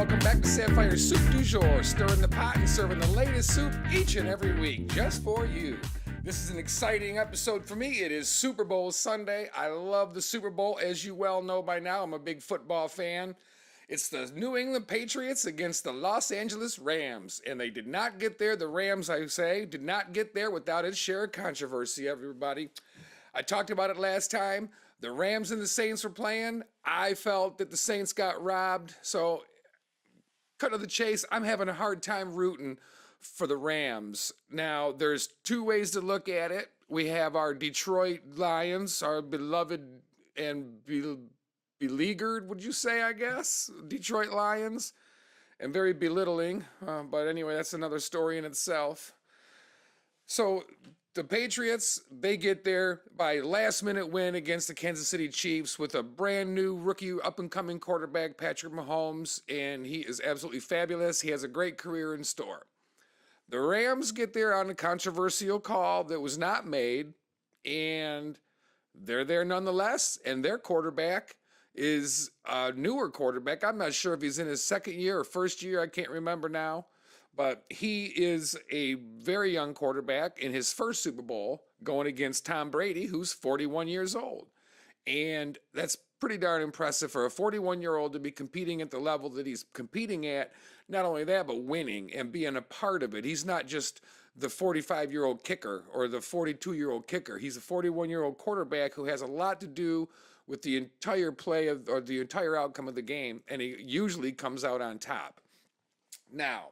welcome back to Sapphire Soup du Jour, stirring the pot and serving the latest soup each and every week, just for you. This is an exciting episode for me. It is Super Bowl Sunday. I love the Super Bowl, as you well know by now. I'm a big football fan. It's the New England Patriots against the Los Angeles Rams, and they did not get there. The Rams, I say, did not get there without its share of controversy, everybody. I talked about it last time. The Rams and the Saints were playing. I felt that the Saints got robbed. So, cut to the chase, I'm having a hard time rooting for the Rams. Now, there's two ways to look at it. We have our Detroit Lions, our beloved and beleaguered, would you say, I guess? Detroit Lions. And very belittling. But anyway, that's another story in itself. So, the Patriots, they get there by last-minute win against the Kansas City Chiefs with a brand-new rookie up-and-coming quarterback, Patrick Mahomes, and he is absolutely fabulous. He has a great career in store. The Rams get there on a controversial call that was not made, and they're there nonetheless, and their quarterback is a newer quarterback. I'm not sure if he's in his second year or first year. I can't remember now. But he is a very young quarterback in his first Super Bowl going against Tom Brady, who's 41 years old. And that's pretty darn impressive for a 41-year-old to be competing at the level that he's competing at. Not only that, but winning and being a part of it. He's not just the 45-year-old kicker or the 42-year-old kicker. He's a 41-year-old quarterback who has a lot to do with the entire play of, or the entire outcome of the game, and he usually comes out on top. Now,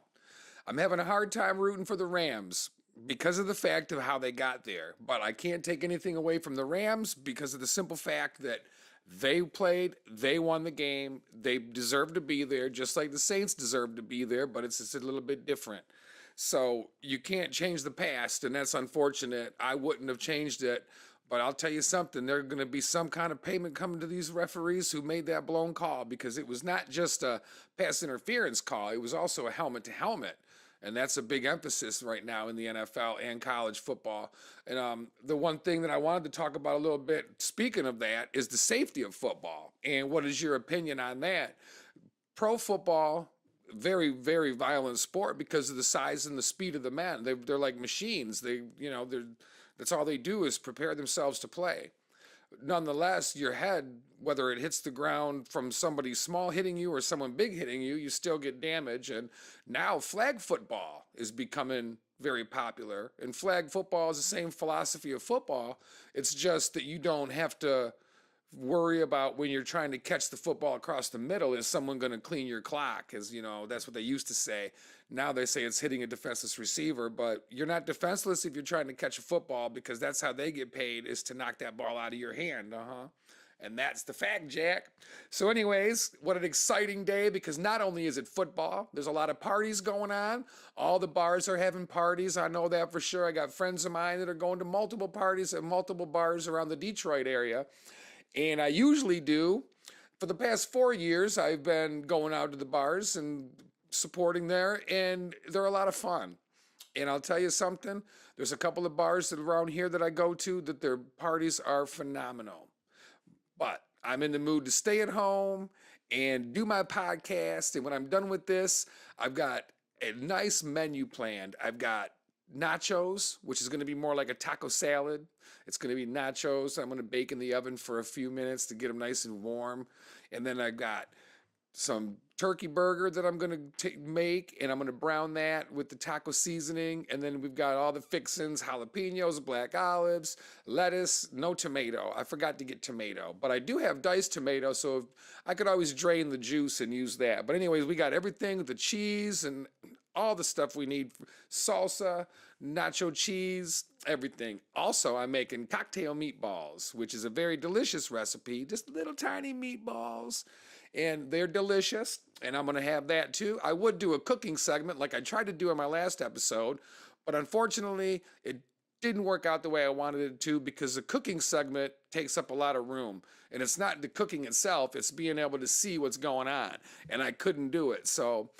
I'm having a hard time rooting for the Rams because of the fact of how they got there. But I can't take anything away from the Rams because of the simple fact that they played, they won the game, they deserve to be there, just like the Saints deserve to be there, but it's just a little bit different. So you can't change the past, and that's unfortunate. I wouldn't have changed it. But I'll tell you something, there's going to be some kind of payment coming to these referees who made that blown call, because it was not just a pass interference call, it was also a helmet-to-helmet. And that's a big emphasis right now in the NFL and college football. And the one thing that I wanted to talk about a little bit, speaking of that, is the safety of football. And what is your opinion on that? Pro football, very, very violent sport because of the size and the speed of the men. They're like machines. That's all they do is prepare themselves to play. Nonetheless, your head, whether it hits the ground from somebody small hitting you or someone big hitting you, you still get damage. And now flag football is becoming very popular. And flag football is the same philosophy of football. It's just that you don't have to worry about when you're trying to catch the football across the middle, is someone going to clean your clock? As you know, that's what they used to say. Now they say it's hitting a defenseless receiver, but you're not defenseless if you're trying to catch a football, because that's how they get paid, is to knock that ball out of your hand. And that's the fact, Jack. So anyways, what an exciting day, because not only is it football, there's a lot of parties going on. All the bars are having parties. I know that for sure. I got friends of mine that are going to multiple parties at multiple bars around the Detroit area. And I usually do. For the past 4 years, I've been going out to the bars and supporting there, and they're a lot of fun. And I'll tell you something, there's a couple of bars around here that I go to that their parties are phenomenal. But I'm in the mood to stay at home and do my podcast. And when I'm done with this, I've got a nice menu planned. I've got nachos, which is going to be more like a taco salad. It's going to be nachos. I'm going to bake in the oven for a few minutes to get them nice and warm. And then I've got some turkey burger that I'm going to make, and I'm going to brown that with the taco seasoning. And then we've got all the fixings: jalapenos, black olives, lettuce, no tomato. I forgot to get tomato, but I do have diced tomato, so I could always drain the juice and use that. But anyways, we got everything, the cheese and all the stuff we need: salsa, nacho cheese, everything. Also, I'm making cocktail meatballs, which is a very delicious recipe, just little tiny meatballs, and they're delicious, and I'm going to have that too. I would do a cooking segment like I tried to do in my last episode, but unfortunately, it didn't work out the way I wanted it to, because the cooking segment takes up a lot of room, and it's not the cooking itself, it's being able to see what's going on, and I couldn't do it. So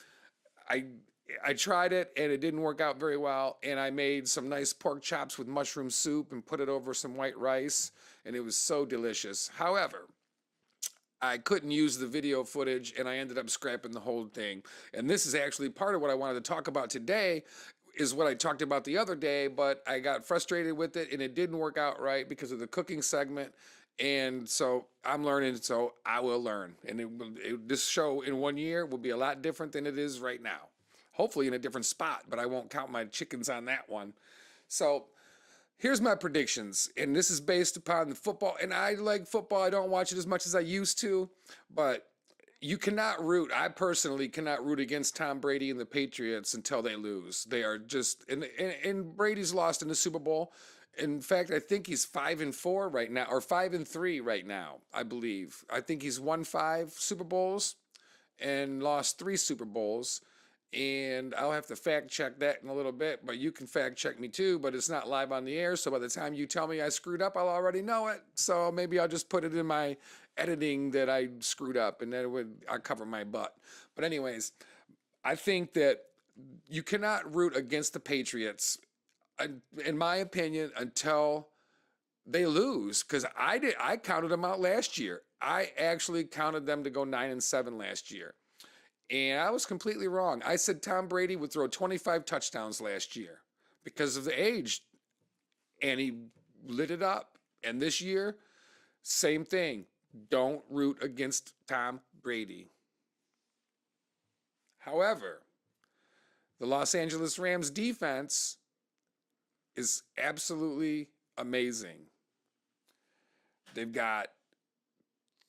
I tried it, and it didn't work out very well, and I made some nice pork chops with mushroom soup and put it over some white rice, and it was so delicious. However, I couldn't use the video footage and I ended up scrapping the whole thing. And this is actually part of what I wanted to talk about today is what I talked about the other day, but I got frustrated with it and it didn't work out right because of the cooking segment. And so I'm learning, so I will learn. And this show in 1 year will be a lot different than it is right now. Hopefully in a different spot, but I won't count my chickens on that one. So here's my predictions, and this is based upon the football. And I like football. I don't watch it as much as I used to, but you cannot root. I personally cannot root against Tom Brady and the Patriots until they lose. They are just, and Brady's lost in the Super Bowl. In fact, I think he's 5-4 right now, or 5-3 right now. I believe. I think he's won 5 Super Bowls and lost 3 Super Bowls. And I'll have to fact check that in a little bit, but you can fact check me too, but it's not live on the air. So by the time you tell me I screwed up, I'll already know it. So maybe I'll just put it in my editing that I screwed up and then I'll cover my butt. But anyways, I think that you cannot root against the Patriots, in my opinion, until they lose. Because I counted them out last year. I actually counted them to go 9-7 last year. And I was completely wrong. I said Tom Brady would throw 25 touchdowns last year because of the age. And he lit it up. And this year, same thing. Don't root against Tom Brady. However, the Los Angeles Rams defense is absolutely amazing. They've got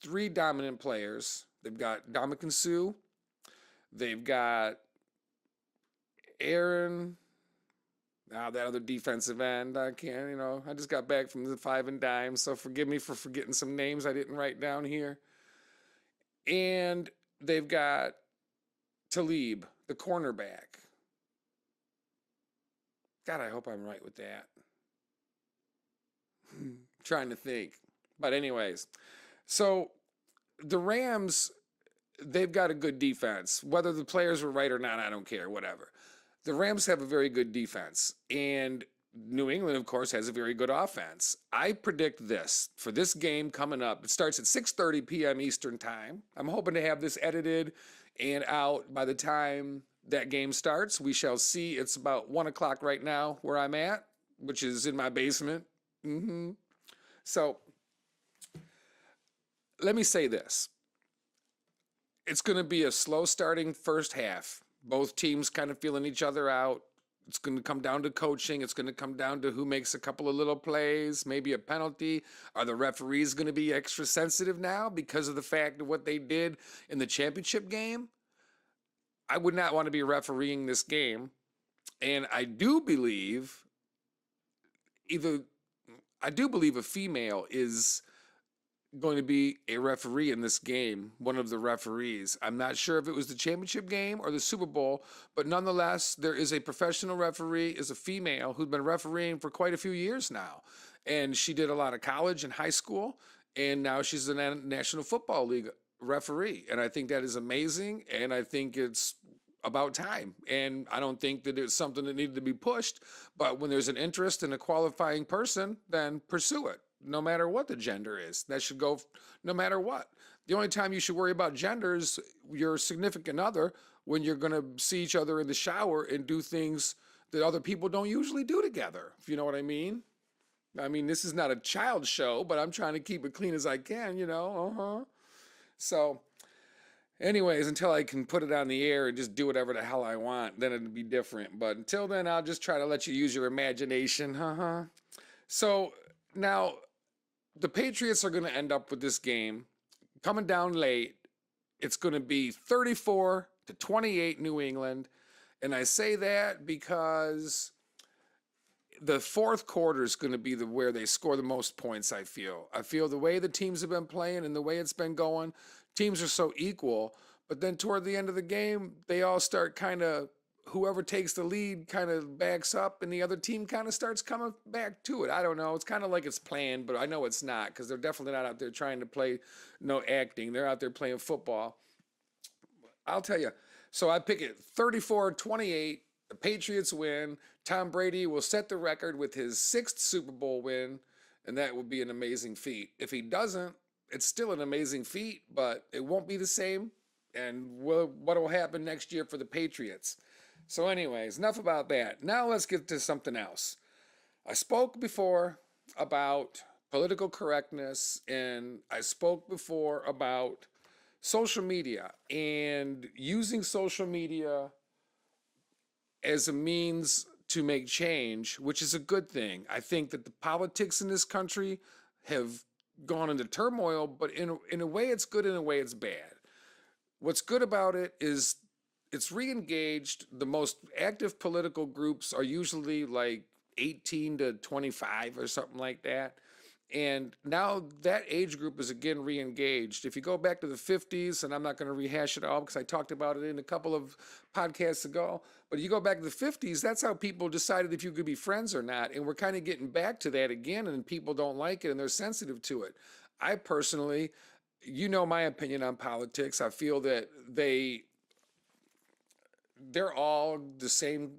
3 dominant players. They've got Ndamukong Suh. They've got Aaron, that other defensive end. I can't, I just got back from the 5 and dime, so forgive me for forgetting some names I didn't write down here. And they've got Talib, the cornerback. God, I hope I'm right with that. Trying to think. But anyways, so the Rams, they've got a good defense. Whether the players were right or not, I don't care, whatever. The Rams have a very good defense. And New England, of course, has a very good offense. I predict this for this game coming up. It starts at 6:30 p.m. Eastern time. I'm hoping to have this edited and out by the time that game starts. We shall see. It's about 1 o'clock right now where I'm at, which is in my basement. So let me say this. It's going to be a slow starting first half. Both teams kind of feeling each other out. It's going to come down to coaching. It's going to come down to who makes a couple of little plays, maybe a penalty. Are the referees going to be extra sensitive now because of the fact of what they did in the championship game? I would not want to be refereeing this game. And I do believe a female is going to be a referee in this game, one of the referees. I'm not sure if it was the championship game or the Super Bowl, but nonetheless, there is a professional referee, is a female who's been refereeing for quite a few years now. And she did a lot of college and high school, and now she's the National Football League referee. And I think that is amazing, and I think it's about time. And I don't think that it's something that needed to be pushed, but when there's an interest in a qualifying person, then pursue it. No matter what the gender is. That should go no matter what. The only time you should worry about gender is your significant other when you're going to see each other in the shower and do things that other people don't usually do together, if you know what I mean. I mean, this is not a child show, but I'm trying to keep it clean as I can, So, anyways, until I can put it on the air and just do whatever the hell I want, then it'd be different. But until then, I'll just try to let you use your imagination. So, now, the Patriots are going to end up with this game coming down late. It's going to be 34-28 New England. And I say that because the fourth quarter is going to be where they score the most points, I feel. I feel the way the teams have been playing and the way it's been going, teams are so equal. But then toward the end of the game, they all start kind of, whoever takes the lead kind of backs up and the other team kind of starts coming back to it. I don't know. It's kind of like it's planned, but I know it's not because they're definitely not out there trying to play no acting. They're out there playing football. I'll tell you. So I pick it 34-28. The Patriots win. Tom Brady will set the record with his 6th Super Bowl win, and that would be an amazing feat. If he doesn't, it's still an amazing feat, but it won't be the same. And what will happen next year for the Patriots? So, anyways, enough about that. Now let's get to something else. I spoke before about political correctness, and I spoke before about social media and using social media as a means to make change, which is a good thing. I think that the politics in this country have gone into turmoil, but in a way it's good, in a way it's bad. What's good about it is it's re-engaged. The most active political groups are usually like 18 to 25 or something like that. And now that age group is again re-engaged. If you go back to the 50s, and I'm not going to rehash it all because I talked about it in a couple of podcasts ago, but you go back to the 50s, that's how people decided if you could be friends or not. And we're kind of getting back to that again, and people don't like it and they're sensitive to it. I personally, you know my opinion on politics. I feel that they're all the same.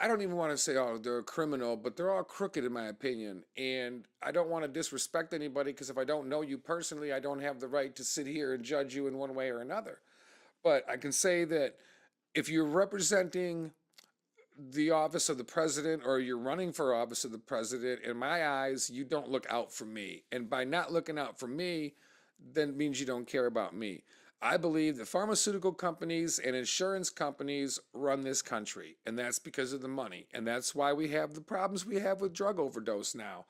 I don't even want to say, oh, they're a criminal, but they're all crooked in my opinion. And I don't want to disrespect anybody because if I don't know you personally, I don't have the right to sit here and judge you in one way or another. But I can say that if you're representing the office of the president or you're running for office of the president, in my eyes, you don't look out for me. And by not looking out for me, then it means you don't care about me. I believe that pharmaceutical companies and insurance companies run this country, and that's because of the money. And that's why we have the problems we have with drug overdose now.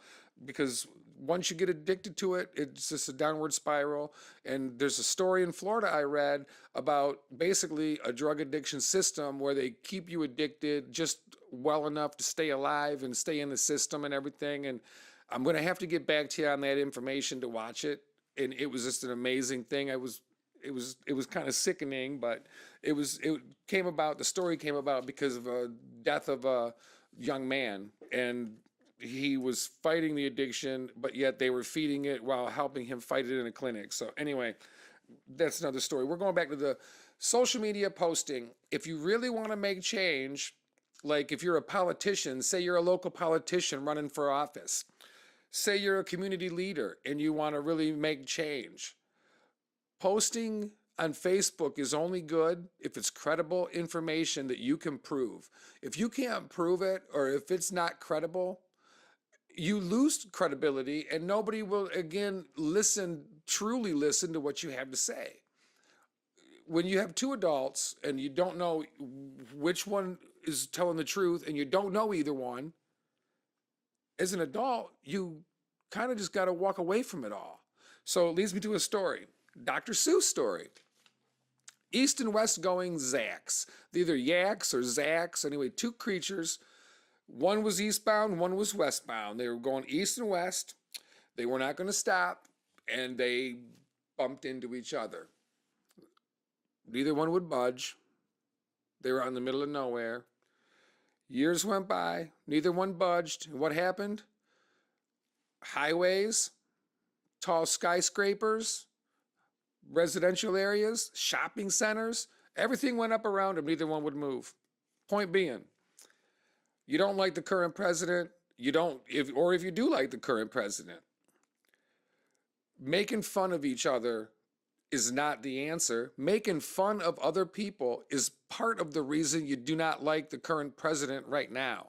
Because once you get addicted to it, it's just a downward spiral. And there's a story in Florida I read about basically a drug addiction system where they keep you addicted just well enough to stay alive and stay in the system and everything. And I'm going to have to get back to you on that information to watch it. And it was just an amazing thing. It was kind of sickening, but it came about, the story came about because of a death of a young man, and he was fighting the addiction, but yet they were feeding it while helping him fight it in a clinic. So anyway, that's another story. We're going back to the social media posting. If you really want to make change, like if you're a politician, say you're a local politician running for office, say you're a community leader and you want to really make change, posting on Facebook is only good if it's credible information that you can prove. If you can't prove it, or if it's not credible, you lose credibility and nobody will again truly listen to what you have to say. When you have two adults and you don't know which one is telling the truth and you don't know either one, as an adult, you kind of just got to walk away from it all. So it leads me to a story. Dr. Seuss story. East and west going Zacks. Either Yaks or Zacks. Anyway, two creatures. One was eastbound, one was westbound. They were going east and west. They were not going to stop, and they bumped into each other. Neither one would budge. They were out in the middle of nowhere. Years went by. Neither one budged. And what happened? Highways, tall skyscrapers, residential areas, shopping centers, everything went up around them. Neither one would move. Point being, you don't like the current president, if you do like the current president, making fun of each other is not the answer. Making fun of other people is part of the reason you do not like the current president right now.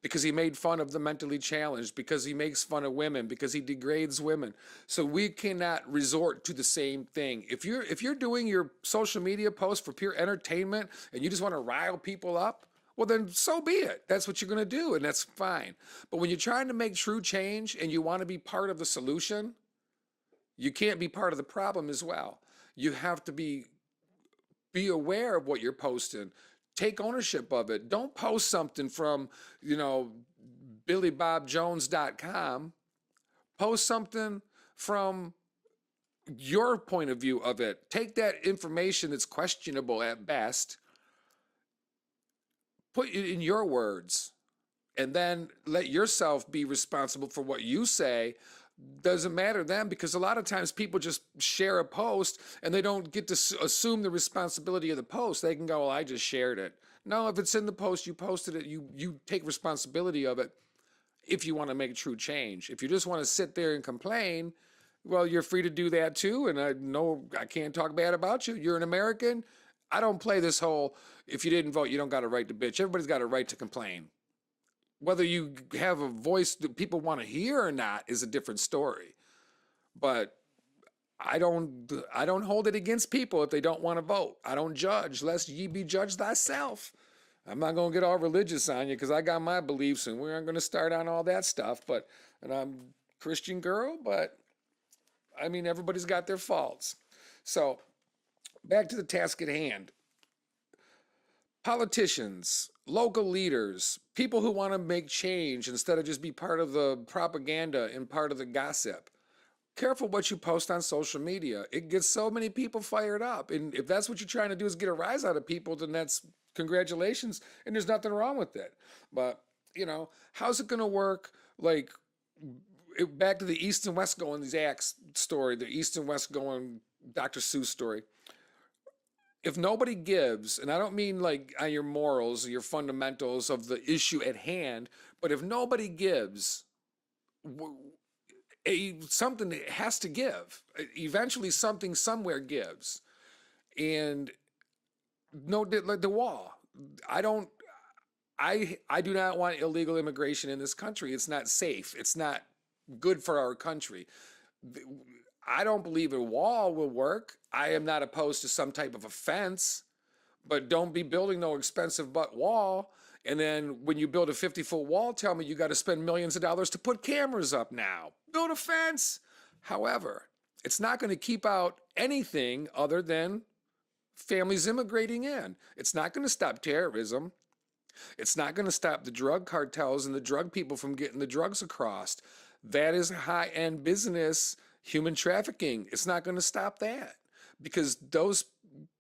Because he made fun of the mentally challenged, because he makes fun of women, because he degrades women. So we cannot resort to the same thing. If you're doing your social media posts for pure entertainment and you just want to rile people up, well then so be it. That's what you're going to do, and that's fine. But when you're trying to make true change and you want to be part of the solution, you can't be part of the problem as well. You have to be aware of what you're posting. Take ownership of it. Don't post something from, BillyBobJones.com. Post something from your point of view of it. Take that information that's questionable at best, put it in your words, and then let yourself be responsible for what you say. Doesn't matter then, because a lot of times people just share a post and they don't get to assume the responsibility of the post. They can go, well, I just shared it. No, if it's in the post, you posted it, you take responsibility of it. if you want to make true change. If you just want to sit there and complain, well, you're free to do that too. And I know I can't talk bad about you. You're an American. I don't play this whole, if you didn't vote, you don't got a right to bitch. Everybody's got a right to complain. Whether you have a voice that people want to hear or not is a different story. But I don't hold it against people if they don't want to vote. I don't judge, lest ye be judged thyself. I'm not going to get all religious on you because I got my beliefs and we aren't going to start on all that stuff. And I'm a Christian girl, but I mean, everybody's got their faults. So back to the task at hand. Politicians, local leaders, people who want to make change instead of just be part of the propaganda and part of the gossip. Careful what you post on social media. It gets so many people fired up. And if that's what you're trying to do is get a rise out of people, then that's congratulations. And there's nothing wrong with it. But, how's it going to work? Like, back to the East and West going, these acts story, the East and West going Dr. Seuss story. If nobody gives, and I don't mean like on your morals, your fundamentals of the issue at hand, but if nobody gives, something has to give. Eventually, something somewhere gives, and no, like the wall. I do not want illegal immigration in this country. It's not safe. It's not good for our country. I don't believe a wall will work. I am not opposed to some type of a fence, but don't be building no expensive butt wall. And then when you build a 50-foot wall, tell me you got to spend millions of dollars to put cameras up now. Build a fence. However, it's not going to keep out anything other than families immigrating in. It's not going to stop terrorism. It's not going to stop the drug cartels and the drug people from getting the drugs across. That is high-end business, human trafficking. It's not going to stop that because those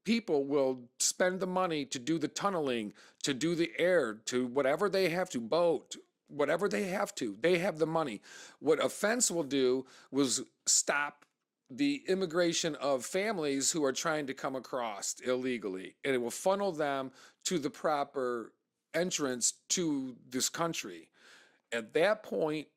people will spend the money to do the tunneling, to do the air, to whatever they have to, boat, whatever they have to. They have the money. What a fence will do was stop the immigration of families who are trying to come across illegally, and it will funnel them to the proper entrance to this country. At that point,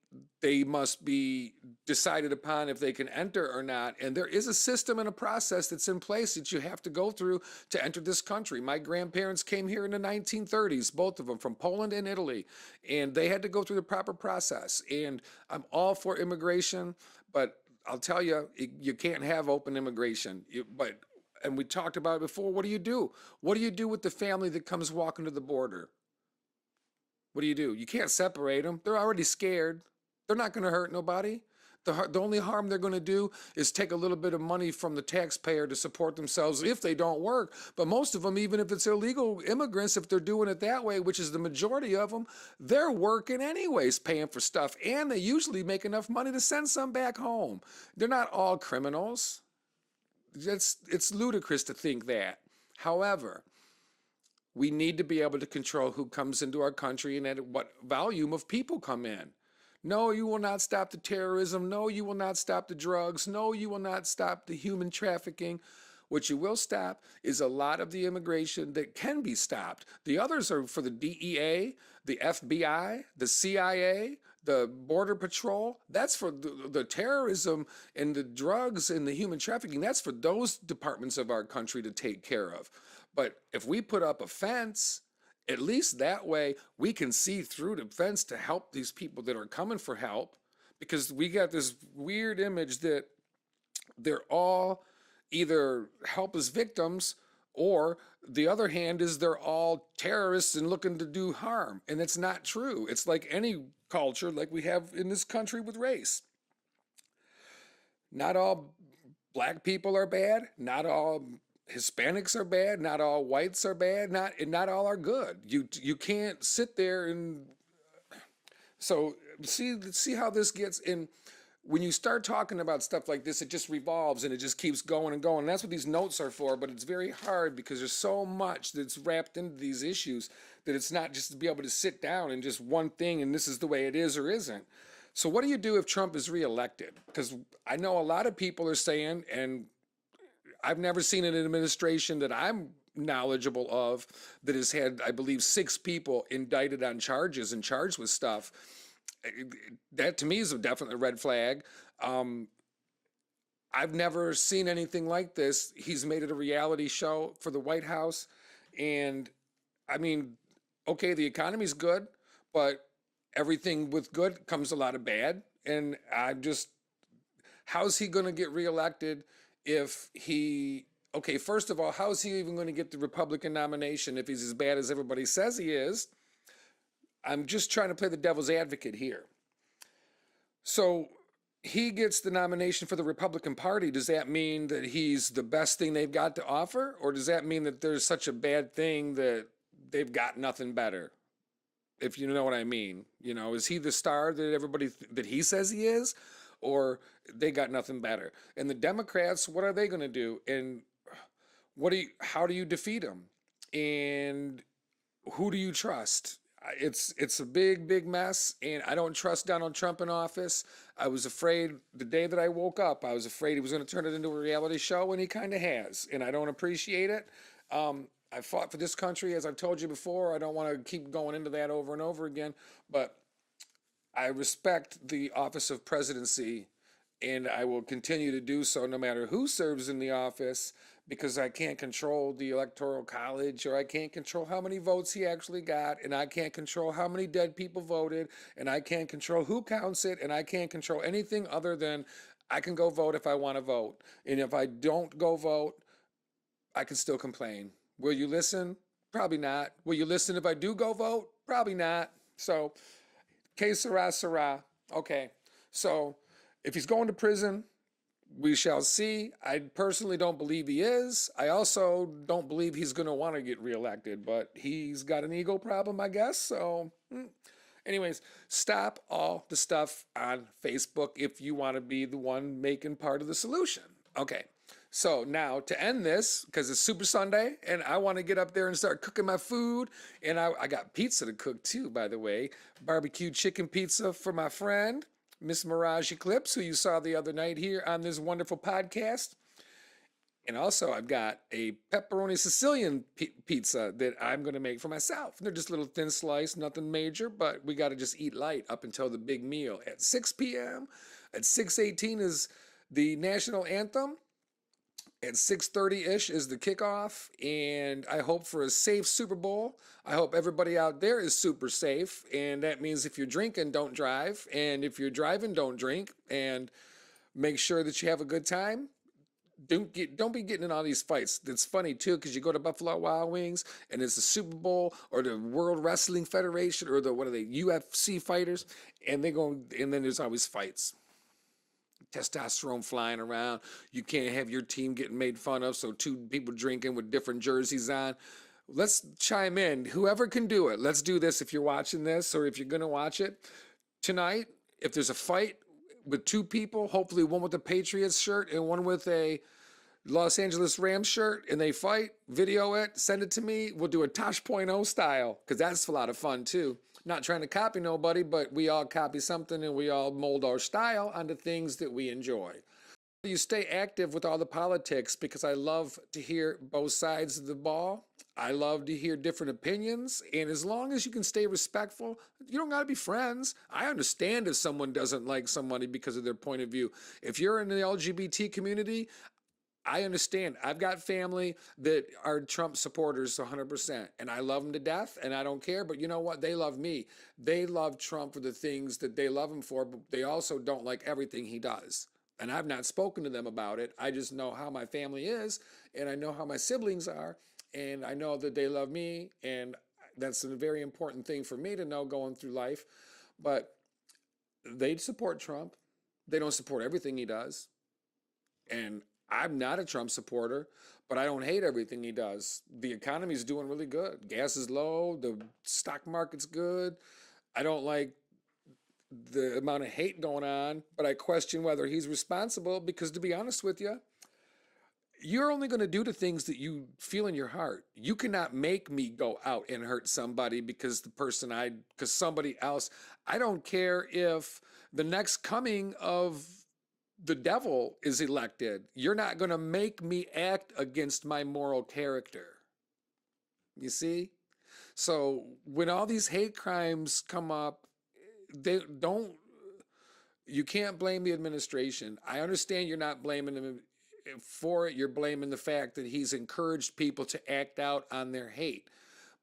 they must be decided upon if they can enter or not. And there is a system and a process that's in place that you have to go through to enter this country. My grandparents came here in the 1930s, both of them from Poland and Italy, and they had to go through the proper process. And I'm all for immigration, but I'll tell you, you can't have open immigration. And we talked about it before. What do you do? What do you do with the family that comes walking to the border? What do? You can't separate them. They're already scared. They're not going to hurt nobody. The only harm they're going to do is take a little bit of money from the taxpayer to support themselves if they don't work. But most of them, even if it's illegal immigrants, if they're doing it that way, which is the majority of them, they're working anyways, paying for stuff. And they usually make enough money to send some back home. They're not all criminals. It's ludicrous to think that. However, we need to be able to control who comes into our country and at what volume of people come in. No, you will not stop the terrorism. No, you will not stop the drugs. No, you will not stop the human trafficking. What you will stop is a lot of the immigration that can be stopped. The others are for the DEA, the FBI, the CIA, the Border Patrol. That's for the terrorism and the drugs and the human trafficking. That's for those departments of our country to take care of. But if we put up a fence, at least that way we can see through the fence to help these people that are coming for help, because we got this weird image that they're all either help as victims or the other hand is they're all terrorists and looking to do harm. And it's not true. It's like any culture like we have in this country with race. Not all black people are bad. Not all Hispanics are bad, not all whites are bad, not all are good. You can't sit there and so see how this gets in. When you start talking about stuff like this, it just revolves and it just keeps going and going. And that's what these notes are for, but it's very hard because there's so much that's wrapped into these issues that it's not just to be able to sit down and just one thing and this is the way it is or isn't. So what do you do if Trump is reelected? Because I know a lot of people are saying, and I've never seen an administration that I'm knowledgeable of that has had, I believe, 6 people indicted on charges and charged with stuff. That to me is a definite red flag. Um, I've never seen anything like this. He's made it a reality show for the White House. And I mean, okay, the economy's good, but everything with good comes a lot of bad. And I'm just, how's he going to get reelected if he, okay, first of all, how's he even going to get the Republican nomination if he's as bad as everybody says he is? I'm just trying to play the devil's advocate here. So he gets the nomination for the Republican Party. Does that mean that he's the best thing they've got to offer? Or does that mean that there's such a bad thing that they've got nothing better? If you know what I mean. Is he the star that that he says he is? Or they got nothing better? And the Democrats, what are they going to do? And how do you defeat them? And who do you trust? It's a big mess, and I don't trust Donald Trump in office. I was afraid the day that I woke up. I was afraid he was going to turn it into a reality show, and he kind of has, and I don't appreciate it. I fought for this country, as I've told you before. I don't want to keep going into that over and over again, but I respect the office of presidency, and I will continue to do so no matter who serves in the office, because I can't control the electoral college, or I can't control how many votes he actually got, and I can't control how many dead people voted, and I can't control who counts it, and I can't control anything other than I can go vote if I want to vote. And if I don't go vote, I can still complain. Will you listen? Probably not. Will you listen if I do go vote? Probably not. So, que sera, sera. Okay. So, if he's going to prison, we shall see. I personally don't believe he is. I also don't believe he's going to want to get reelected, but he's got an ego problem, I guess. So, anyways, stop all the stuff on Facebook if you want to be the one making part of the solution. Okay. So now to end this, because it's Super Sunday and I want to get up there and start cooking my food. And I got pizza to cook too, by the way. Barbecue chicken pizza for my friend, Miss Mirage Eclipse, who you saw the other night here on this wonderful podcast. And also I've got a pepperoni Sicilian pizza that I'm going to make for myself. They're just little thin slice, nothing major, but we got to just eat light up until the big meal at 6 p.m. At 6:18 is the national anthem. At 6:30-ish is the kickoff, and I hope for a safe Super Bowl. I hope everybody out there is super safe, and that means if you're drinking, don't drive, and if you're driving, don't drink, and make sure that you have a good time. Don't be getting in all these fights. It's funny too, because you go to Buffalo Wild Wings and it's the Super Bowl or the World Wrestling Federation or the, what are they, UFC fighters, and and then there's always fights. Testosterone flying around. You can't have your team getting made fun of, so two people drinking with different jerseys on. Let's chime in. Whoever can do it, let's do this if you're watching this or if you're going to watch it. Tonight, if there's a fight with two people, hopefully one with a Patriots shirt and one with a Los Angeles Rams shirt, and they fight, video it, send it to me. We'll do a Tosh.0 style, because that's a lot of fun too. Not trying to copy nobody, but we all copy something and we all mold our style onto things that we enjoy. You stay active with all the politics, because I love to hear both sides of the ball. I love to hear different opinions, and as long as you can stay respectful, you don't got to be friends. I understand if someone doesn't like somebody because of their point of view. If you're in the LGBT community, I understand. I've got family that are Trump supporters 100%, and I love them to death, and I don't care. But you know what? They love me. They love Trump for the things that they love him for, but they also don't like everything he does. And I've not spoken to them about it. I just know how my family is, and I know how my siblings are, and I know that they love me, and that's a very important thing for me to know going through life. But they support Trump. They don't support everything he does. And I'm not a Trump supporter, but I don't hate everything he does. The economy's doing really good. Gas is low. The stock market's good. I don't like the amount of hate going on, but I question whether he's responsible, because to be honest with you, you're only going to do the things that you feel in your heart. You cannot make me go out and hurt somebody because somebody else. I don't care if the next coming of the devil is elected. You're not going to make me act against my moral character. You see? So when all these hate crimes come up, they don't, you can't blame the administration. I understand you're not blaming him for it. You're blaming the fact that he's encouraged people to act out on their hate.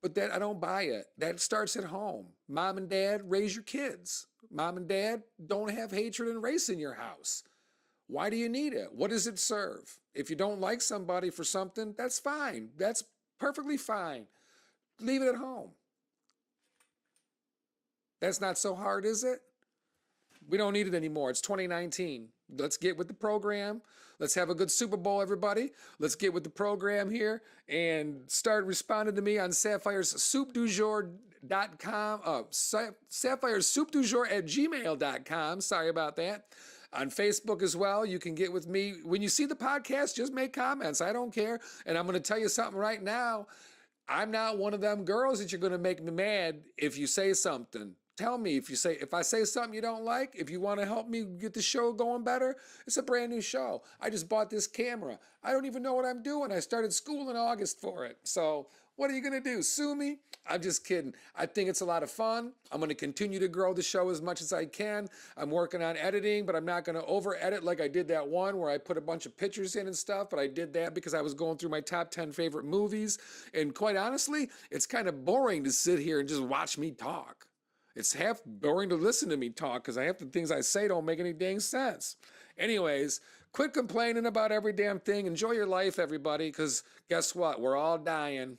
But that, I don't buy it. That starts at home. Mom and dad, raise your kids. Mom and dad, don't have hatred and race in your house. Why do you need it? What does it serve? If you don't like somebody for something, that's fine. That's perfectly fine. Leave it at home. That's not so hard, is it? We don't need it anymore. It's 2019. Let's get with the program. Let's have a good Super Bowl, everybody. Let's get with the program here and start responding to me on Sapphire's soupdujour.com, Sapphire's soupdujour@gmail.com. Sorry about that. On Facebook as well, you can get with me. When you see the podcast, just make comments. I don't care. And I'm going to tell you something right now. I'm not one of them girls that you're going to make me mad if you say something. Tell me if I say something you don't like, if you want to help me get the show going better. It's a brand new show. I just bought this camera. I don't even know what I'm doing. I started school in August for it. So what are you going to do? Sue me? I'm just kidding. I think it's a lot of fun. I'm going to continue to grow the show as much as I can. I'm working on editing, but I'm not going to over edit like I did that one where I put a bunch of pictures in and stuff. But I did that because I was going through my top 10 favorite movies. And quite honestly, it's kind of boring to sit here and just watch me talk. It's half boring to listen to me talk because half the things I say don't make any dang sense. Anyways, quit complaining about every damn thing. Enjoy your life, everybody, because guess what? We're all dying.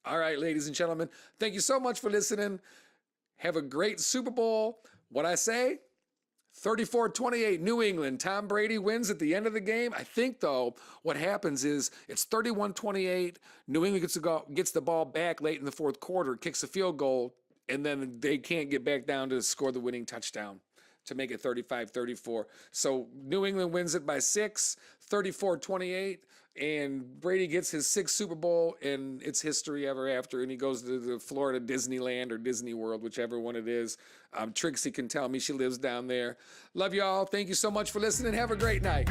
All right, ladies and gentlemen, thank you so much for listening. Have a great Super Bowl. What I say? 34-28, New England. Tom Brady wins at the end of the game. I think, though, what happens is it's 31-28. New England gets the ball back late in the fourth quarter, kicks a field goal, and then they can't get back down to score the winning touchdown to make it 35-34. So New England wins it by 6, 34-28, and Brady gets his 6th Super Bowl, and it's history ever after, and he goes to the Florida Disneyland or Disney World, whichever one it is. Trixie can tell me she lives down there. Love y'all. Thank you so much for listening. Have a great night.